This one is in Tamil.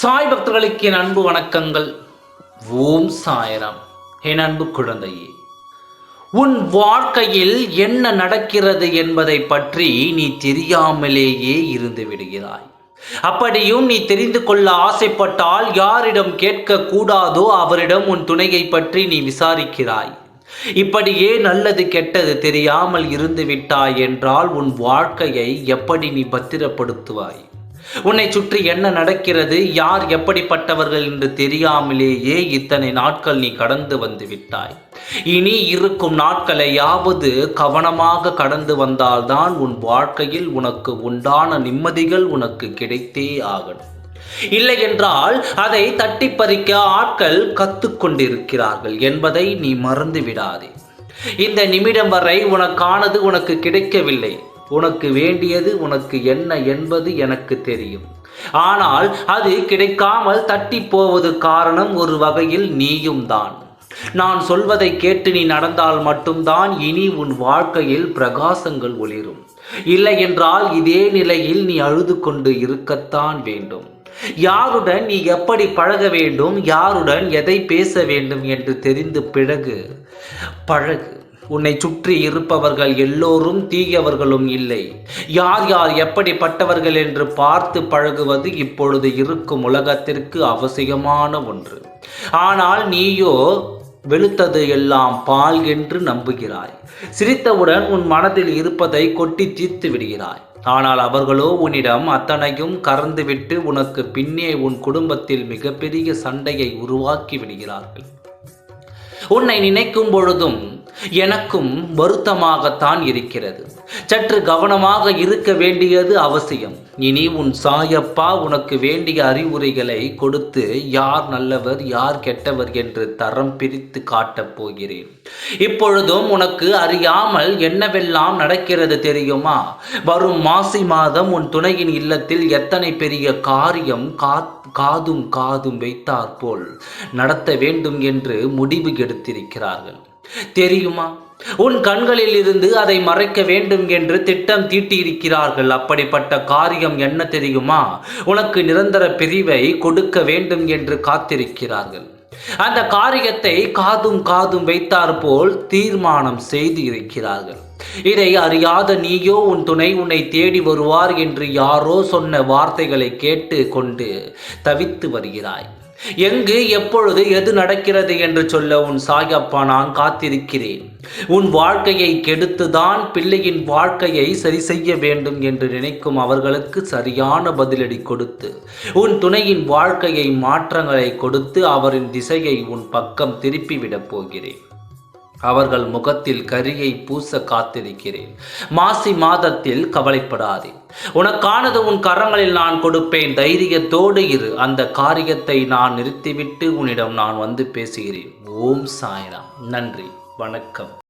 சாய் பக்தர்களுக்கு என் அன்பு வணக்கங்கள். ஓம் சாய்ராம். என் அன்பு குழந்தையே, உன் வாழ்க்கையில் என்ன நடக்கிறது என்பதை பற்றி நீ தெரியாமலேயே இருந்து விடுகிறாய். அப்படியும் நீ தெரிந்து கொள்ள ஆசைப்பட்டால் யாரிடம் கேட்க கூடாதோ அவரிடம் உன் துணையை பற்றி நீ விசாரிக்கிறாய். இப்படியே நல்லது கெட்டது தெரியாமல் இருந்து விட்டாய் என்றால் உன் வாழ்க்கையை எப்படி நீ பத்திரப்படுத்துவாய்? உன்னை சுற்றி என்ன நடக்கிறது, யார் எப்படிப்பட்டவர்கள் என்று தெரியாமலேயே இத்தனை நாட்கள் நீ கடந்து வந்து விட்டாய். இனி இருக்கும் நாட்களையாவது கவனமாக கடந்து வந்தால்தான் உன் வாழ்க்கையில் உனக்கு உண்டான நிம்மதிகள் உனக்கு கிடைத்தே ஆகணும். இல்லை என்றால் அதை தட்டி பறிக்க ஆட்கள் கத்துக்கொண்டிருக்கிறார்கள் என்பதை நீ மறந்து விடாதே. இந்த நிமிடம் வரை உனக்கானது உனக்கு கிடைக்கவில்லை. உனக்கு வேண்டியது உனக்கு என்ன என்பது எனக்கு தெரியும். ஆனால் அது கிடைக்காமல் தட்டி போவது காரணம் ஒரு வகையில் நீயும் தான். நான் சொல்வதை கேட்டு நீ நடந்தால் மட்டும்தான் இனி உன் வாழ்க்கையில் பிரகாசங்கள் ஒளிரும். இல்லை என்றால் இதே நிலையில் நீ அழுது கொண்டு இருக்கத்தான் வேண்டும். யாருடன் நீ எப்படி பழக வேண்டும், யாருடன் எதை பேச வேண்டும் என்று தெரிந்து பிறகு பழகு. உன்னை சுற்றி இருப்பவர்கள் எல்லோரும் தீயவர்களும் இல்லை. யார் யார் எப்படிப்பட்டவர்கள் என்று பார்த்து பழகுவது இப்பொழுது இருக்கும் உலகத்திற்கு அவசியமான ஒன்று. ஆனால் நீயோ வெளுத்தது எல்லாம் பால் என்று நம்புகிறாய். சிரித்தவுடன் உன் மனதில் இருப்பதை கொட்டி தீர்த்து விடுகிறாய். ஆனால் அவர்களோ உன்னிடம் அத்தனையும் கறந்துவிட்டு உனக்கு பின்னே உன் குடும்பத்தில் மிகப்பெரிய சண்டையை உருவாக்கி விடுகிறார்கள். உன்னை நினைக்கும் பொழுதும் எனக்கும் வருத்தமாகத்தான் இருக்கிறது. சற்று கவனமாக இருக்க வேண்டியது அவசியம். இனி உன் சாயப்பா உனக்கு வேண்டிய அறிவுரைகளை கொடுத்து யார் நல்லவர் யார் கெட்டவர் என்று தரம் பிரித்து காட்டப் போகிறேன். இப்பொழுதும் உனக்கு அறியாமல் என்னவெல்லாம் நடக்கிறது தெரியுமா? வரும் மாசி மாதம் உன் துணையின் இல்லத்தில் எத்தனை பெரிய காரியம் காதும் வைத்தார் போல் நடத்த வேண்டும் என்று முடிவு எடுத்திருக்கிறார்கள் தெரியுமா? உன் கண்களில் இருந்து அதை மறைக்க வேண்டும் என்று திட்டம் தீட்டியிருக்கிறார்கள். அப்படிப்பட்ட காரியம் என்ன தெரியுமா? உனக்கு நிரந்தர பிரிவை கொடுக்க வேண்டும் என்று காத்திருக்கிறார்கள். அந்த காரியத்தை காதும் வைத்தார் போல் தீர்மானம் செய்து இருக்கிறார்கள். இதை அறியாத நீயோ உன் துணை உன்னை தேடி வருவார் என்று யாரோ சொன்ன வார்த்தைகளை கேட்டு கொண்டு தவித்து வருகிறாய். எங்கு எப்பொழுது எது நடக்கிறது என்று சொல்ல உன் சாயப்பா நான் காத்திருக்கிறேன். உன் வாழ்க்கையை கெடுத்துதான் பிள்ளையின் வாழ்க்கையை சரி செய்ய வேண்டும் என்று நினைக்கும் அவர்களுக்கு சரியான பதிலடி கொடுத்து உன் துணையின் வாழ்க்கையை மாற்றங்களை கொடுத்து அவரின் திசையை உன் பக்கம் திருப்பிவிடப் போகிறேன். அவர்கள் முகத்தில் கரியை பூச காத்திருக்கிறேன். மாசி மாதத்தில் கவலைப்படாதே. உனக்கானது உன் கரங்களில் நான் கொடுப்பேன். தைரியத்தோடு இரு. அந்த காரியத்தை நான் நிறுத்திவிட்டு உன்னிடம் நான் வந்து பேசுகிறேன். ஓம் சாய்ராம். நன்றி, வணக்கம்.